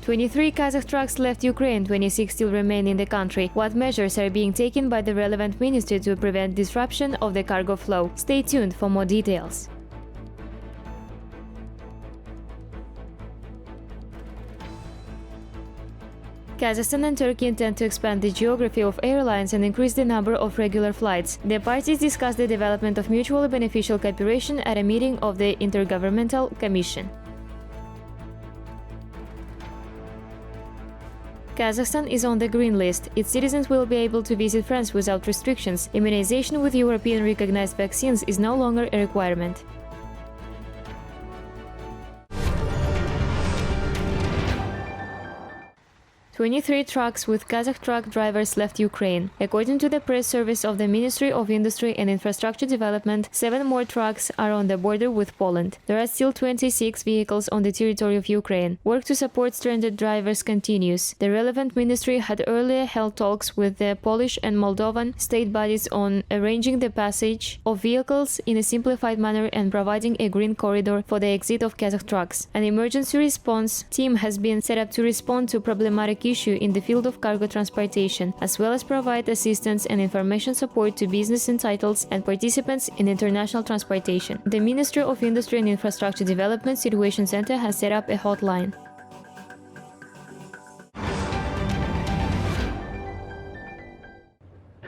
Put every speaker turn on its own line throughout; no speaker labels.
23 Kazakh trucks left Ukraine, 26 still remain in the country. What measures are being taken by the relevant ministry to prevent disruption of the cargo flow? Stay tuned for more details. Kazakhstan and Turkey intend to expand the geography of airlines and increase the number of regular flights. The parties discussed the development of mutually beneficial cooperation at a meeting of the Intergovernmental Commission. Kazakhstan is on the green list. Its citizens will be able to visit France without restrictions. Immunization with European recognized vaccines is no longer a requirement. "23 trucks with Kazakh truck drivers left Ukraine. According to the press service of the Ministry of Industry and Infrastructure Development, 7 more trucks are on the border with Poland. There are still 26 vehicles on the territory of Ukraine. Work to support stranded drivers continues. The relevant ministry had earlier held talks with the Polish and Moldovan state bodies on arranging the passage of vehicles in a simplified manner and providing a green corridor for the exit of Kazakh trucks. An emergency response team has been set up to respond to problematic issue in the field of cargo transportation, as well as provide assistance and information support to business entitled and participants in international transportation. The Ministry of Industry and Infrastructure Development Situation Center has set up a hotline.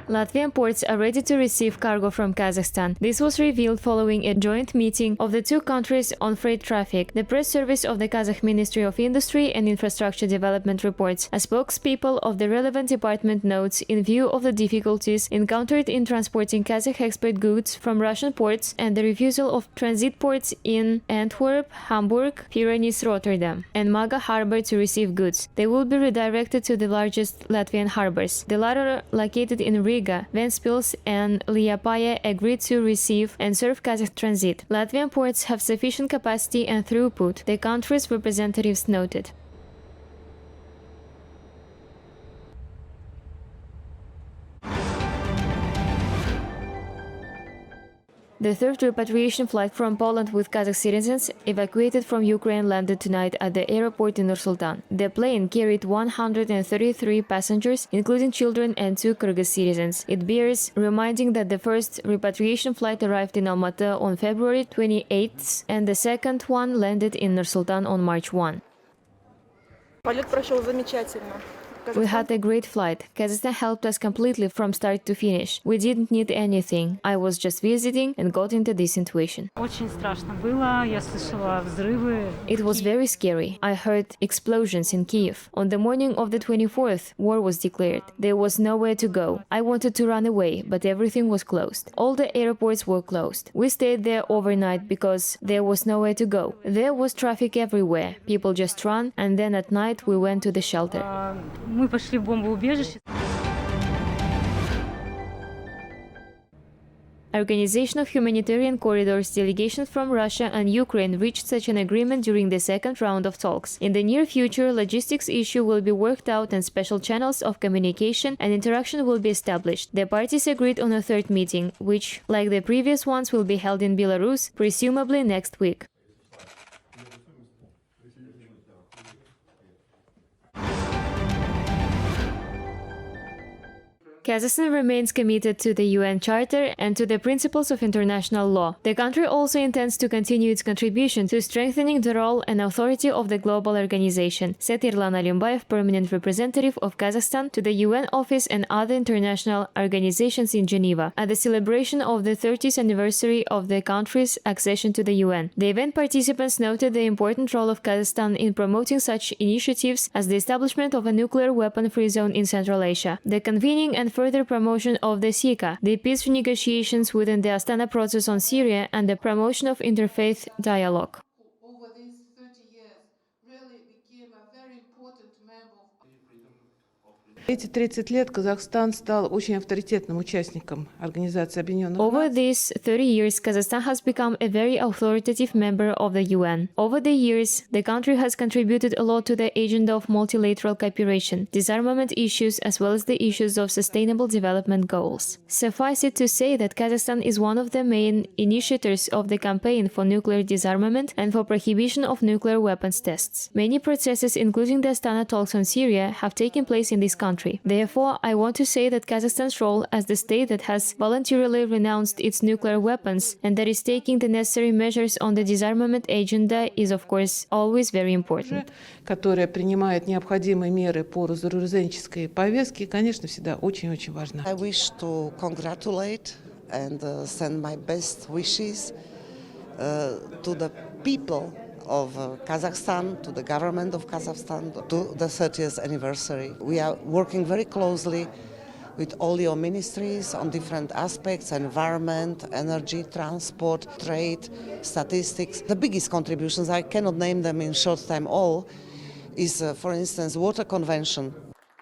Latvian ports are ready to receive cargo from Kazakhstan. This was revealed following a joint meeting of the two countries on freight traffic. The press service of the Kazakh Ministry of Industry and Infrastructure Development reports. A spokespeople of the relevant department notes, in view of the difficulties encountered in transporting Kazakh export goods from Russian ports and the refusal of transit ports in Antwerp, Hamburg, Pyrenees, Rotterdam, and Maga harbor to receive goods, they will be redirected to the largest Latvian harbors. The latter, located in Riga, Ventspils and Liepāja, agreed to receive and serve Kazakh transit. Latvian ports have sufficient capacity and throughput, the country's representatives noted. The third repatriation flight from Poland with Kazakh citizens evacuated from Ukraine landed tonight at the airport in Nur-Sultan. The plane carried 133 passengers, including children and 2 Kyrgyz citizens. It bears reminding that the first repatriation flight arrived in Almaty on February 28th and the second one landed in Nur-Sultan on March 1.
Полет прошел замечательно.
We had a great flight. Kazakhstan helped us completely from start to finish. We didn't need anything. I was just visiting and got into this situation.
Очень страшно было. Я слышала взрывы.
It was very scary. I heard explosions in Kiev. On the morning of the 24th, war was declared. There was nowhere to go. I wanted to run away, but everything was closed. All the airports were closed. We stayed there overnight because there was nowhere to go. There was traffic everywhere. People just ran, and then at night we went to the shelter.
Мы пошли в бомбоубежище.
Organization of Humanitarian Corridors delegations from Russia and Ukraine reached such an agreement during the second round of talks. In the near future, logistics issue will be worked out and special channels of communication and interaction will be established. The parties agreed on a third meeting, which, like the previous ones, will be held in Belarus, presumably next week. Kazakhstan remains committed to the UN Charter and to the principles of international law. The country also intends to continue its contribution to strengthening the role and authority of the global organization, said Irlan Alimbayev, permanent representative of Kazakhstan to the UN office and other international organizations in Geneva, at the celebration of the 30th anniversary of the country's accession to the UN. The event participants noted the important role of Kazakhstan in promoting such initiatives as the establishment of a nuclear weapon-free zone in Central Asia, the convening and further promotion of the SICA, the peace negotiations within the Astana process on Syria, and the promotion of interfaith dialogue.
Over these 30 years, really became a very important member of Эти 30 лет Казахстан стал очень авторитетным участником Организации Объединенных
Over
Наций.
these 30 years, Kazakhstan has become a very authoritative member of the UN. Over the years, the country has contributed a lot to the agenda of multilateral cooperation, disarmament issues, as well as the issues of sustainable development goals. Suffice it to say that Kazakhstan is one of the main initiators of the campaign for nuclear disarmament and for prohibition of nuclear weapons tests. Many processes, including the Astana talks on Syria, have taken place in this country. Therefore, I want to say that Kazakhstan's role as the state that has voluntarily renounced its nuclear weapons and that is taking the necessary measures on the disarmament agenda is, of course, always very important.
Которая принимает необходимые меры по разоруженческой повестке, конечно, всегда очень-очень важна.
I wish to congratulate and send my best wishes to the people of Kazakhstan, to the government of Kazakhstan, to the 30th anniversary. We are working very closely with all your ministries on different aspects: environment, energy, transport, trade, statistics. The biggest contributions, I cannot name them in short time all, is for instance Water Convention.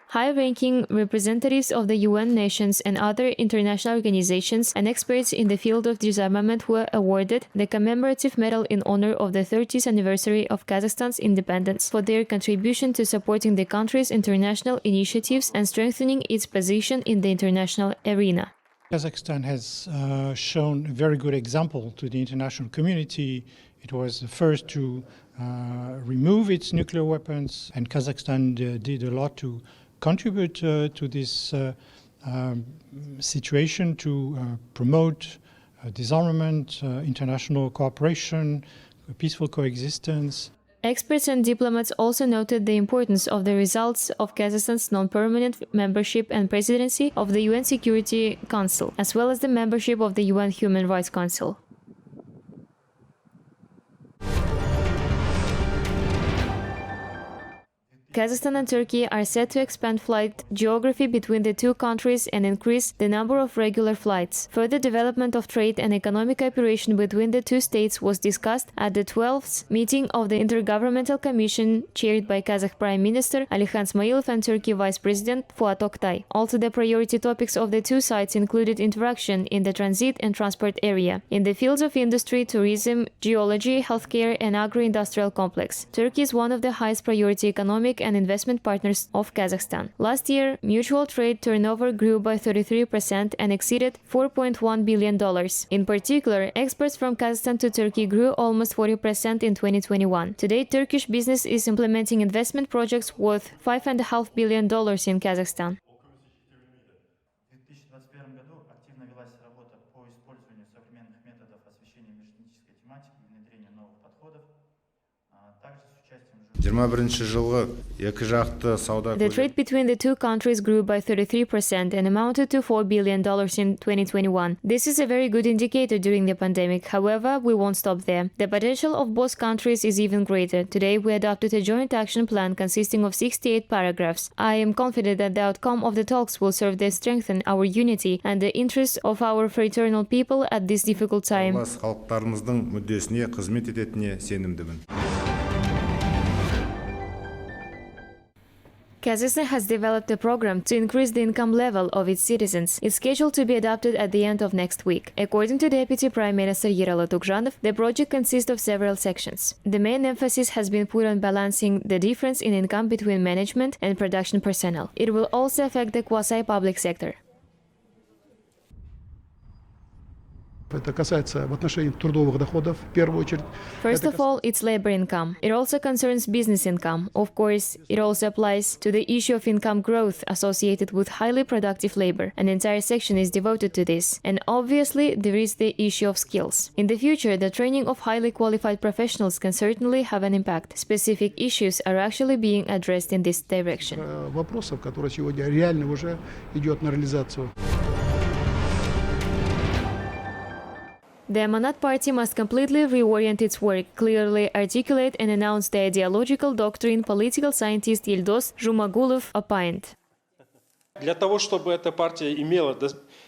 High-ranking representatives of the UN nations and other international organizations and experts in the field of disarmament were awarded the commemorative medal in honor of the 30th anniversary of Kazakhstan's independence for their contribution to supporting the country's international initiatives and strengthening its position in the international arena.
Kazakhstan has shown a very good example to the international community. It was the first to remove its nuclear weapons, and Kazakhstan did a lot to contribute to this situation, to promote disarmament, international cooperation, peaceful coexistence.
Experts and diplomats also noted the importance of the results of Kazakhstan's non-permanent membership and presidency of the UN Security Council, as well as the membership of the UN Human Rights Council. Kazakhstan and Turkey are set to expand flight geography between the two countries and increase the number of regular flights. Further development of trade and economic cooperation between the two states was discussed at the 12th meeting of the Intergovernmental Commission chaired by Kazakh Prime Minister Alihan Smailov and Turkey Vice President Fuat Oktay. Also, the priority topics of the two sides included interaction in the transit and transport area, in the fields of industry, tourism, geology, healthcare, and agro-industrial complex. Turkey is one of the highest priority economic and investment partners of Kazakhstan. Last year, mutual trade turnover grew by 33% and exceeded $4.1 billion. In particular, exports from Kazakhstan to Turkey grew almost 40% in 2021. Today, Turkish business is implementing investment projects worth $5.5 billion in Kazakhstan. The trade between the two countries grew by 33% and amounted to $4 billion in 2021. This is a very good indicator during the pandemic. However, we won't stop there. The potential of both countries is even greater. Today, we adopted a joint action plan consisting of 68 paragraphs. I am confident that the outcome of the talks will serve to strengthen our unity and the interests of our fraternal people at this difficult time. Kazakhstan has developed a program to increase the income level of its citizens. It's scheduled to be adopted at the end of next week. According to Deputy Prime Minister Yerala Tukjanov, the project consists of several sections. The main emphasis has been put on balancing the difference in income between management and production personnel. It will also affect the quasi-public sector.
Это касается в отношении трудовых доходов в первую очередь.
First of all, it's labor income. It also concerns business income. Of course, it also applies to the issue of income growth associated with highly productive labor. An entire section is devoted to this. And obviously, there is the issue of skills. In the future, the training of highly qualified professionals can certainly have an impact. Specific issues are actually being addressed in this direction.
Вопросов, которые сегодня реально уже идет на реализацию.
The Amanat Party must completely reorient its work, clearly articulate and announce the ideological doctrine, political scientist Yildoz Jumagulov opined.
Для того, чтобы эта партия имела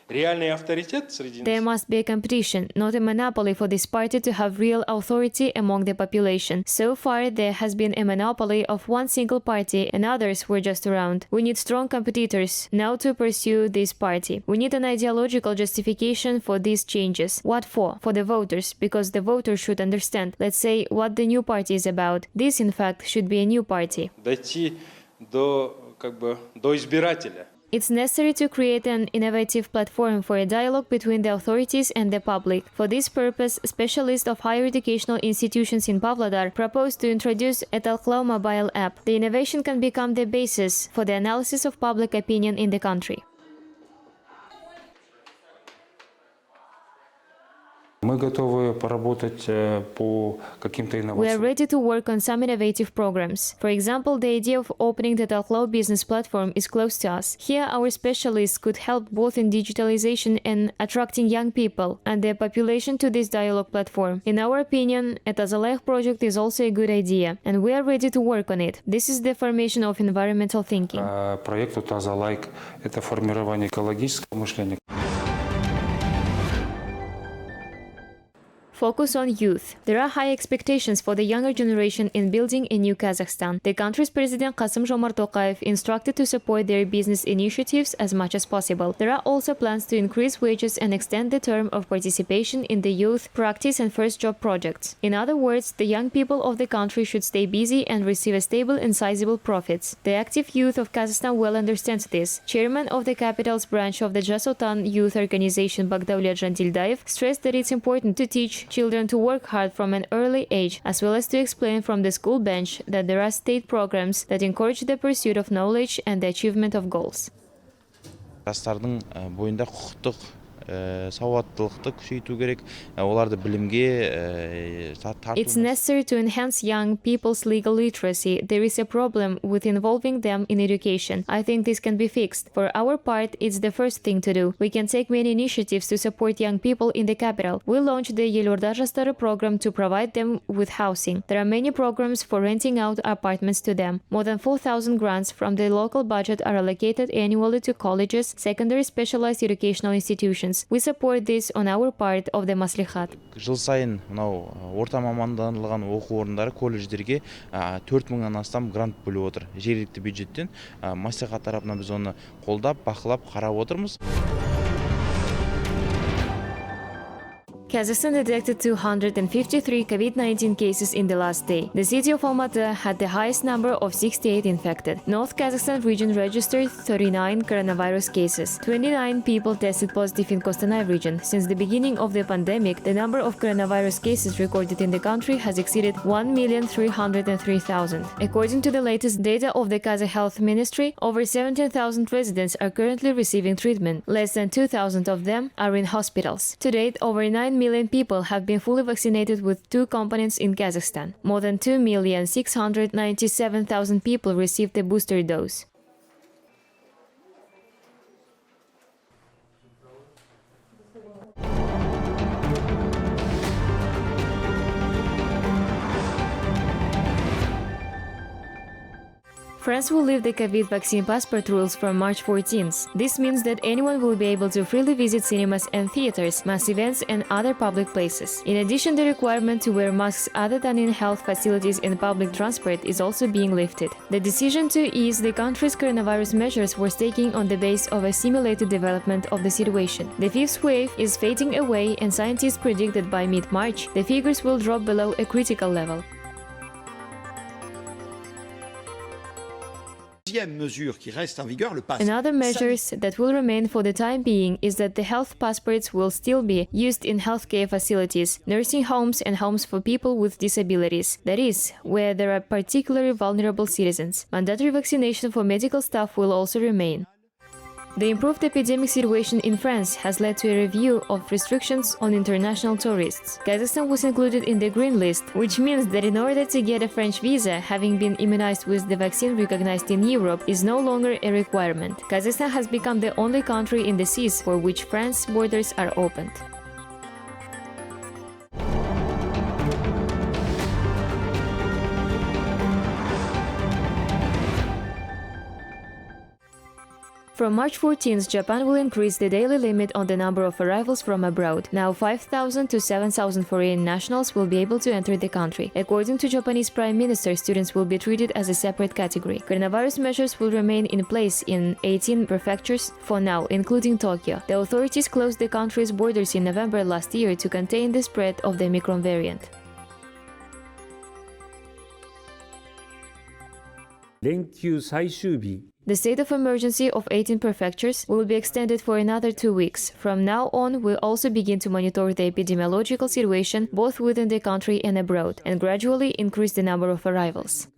реальный авторитет среди
There must be a competition, not a monopoly for this party to have real authority among the population. So far, there has been a monopoly of one single party and others were just around. We need strong competitors now to pursue this party. We need an ideological justification for these changes. What for? For the voters, because the voters should understand, let's say, what the new party is about. This, in fact, should be a new party.
дойти до избирателя.
It's necessary to create an innovative platform for a dialogue between the authorities and the public. For this purpose, specialists of higher educational institutions in Pavlodar propose to introduce a Talklau mobile app. The innovation can become the basis for the analysis of public opinion in the country.
Мы готовы поработать по каким-то
We are
инновациям.
ready to work on some innovative programs. For example, the idea of opening the Talklau business platform is close to us. Here, our specialists could help both in digitalization and attracting young people and their population to this dialogue platform. In our opinion, a Tazalek project is also a good idea, and we are ready to work on it. This is the formation of environmental thinking.
Проекту Тазалайк – это формирование экологического мышления.
Focus on youth. There are high expectations for the younger generation in building a new Kazakhstan. The country's president Kassym-Jomart Tokayev instructed to support their business initiatives as much as possible. There are also plans to increase wages and extend the term of participation in the youth practice and first job projects. In other words, the young people of the country should stay busy and receive a stable and sizable profits. The active youth of Kazakhstan well understands this. Chairman of the capital's branch of the Jasotan youth organization Bagdaulet Jandildayev stressed that it's important to teach children to work hard from an early age, as well as to explain from the school bench that there are state programs that encourage the pursuit of knowledge and the achievement of goals.
Жастардың бойында құқықтық сауаттылықты күшейту керек, оларды білімге тарту.
It's necessary to enhance young people's legal literacy. There is a problem with involving them in education. I think this can be fixed. For our part, it's the first thing to do. We can take many initiatives to support young people in the capital. We launched the Елорда жастары program to provide them with housing. There are many programs for renting out apartments to them. More than 4,000 grants from the local budget are allocated annually to colleges, secondary specialized educational institutions. We support this on our part of the Maslихат.
Жыл сайын мынау орта мамандандырылған оқу орындары колледждерге 4,000-нан астам грант бөліп отыр. Жергілікті бюджеттен Маслихат тарапынан біз оны қолдап, бақылап, қарап отырмыз.
Kazakhstan detected 253 COVID-19 cases in the last day. The city of Almaty had the highest number of 68 infected. North Kazakhstan region registered 39 coronavirus cases. 29 people tested positive in Kostanay region. Since the beginning of the pandemic, the number of coronavirus cases recorded in the country has exceeded 1,303,000. According to the latest data of the Kazakh Health Ministry, over 17,000 residents are currently receiving treatment. Less than 2,000 of them are in hospitals. To date, over 9 million people have been fully vaccinated with 2 components in Kazakhstan. More than 2,697,000 people received the booster dose. France will lift the COVID vaccine passport rules from March 14th. This means that anyone will be able to freely visit cinemas and theaters, mass events and other public places. In addition, the requirement to wear masks other than in health facilities and public transport is also being lifted. The decision to ease the country's coronavirus measures was taken on the base of a simulated development of the situation. The fifth wave is fading away and scientists predict that by mid-March, the figures will drop below a critical level. Another measures that will remain for the time being is that the health passports will still be used in healthcare facilities, nursing homes and homes for people with disabilities, that is, where there are particularly vulnerable citizens. Mandatory vaccination for medical staff will also remain. The improved epidemic situation in France has led to a review of restrictions on international tourists. Kazakhstan was included in the green list, which means that in order to get a French visa, having been immunized with the vaccine recognized in Europe is no longer a requirement. Kazakhstan has become the only country in the seas for which France's borders are opened. From March 14th, Japan will increase the daily limit on the number of arrivals from abroad. Now 5,000 to 7,000 foreign nationals will be able to enter the country. According to Japanese Prime Minister, students will be treated as a separate category. Coronavirus measures will remain in place in 18 prefectures for now, including Tokyo. The authorities closed the country's borders in November last year to contain the spread of the Omicron variant.
連休最終日
The state of emergency of 18 prefectures will be extended for another 2 weeks. From now on, we'll also begin to monitor the epidemiological situation both within the country and abroad, and gradually increase the number of arrivals.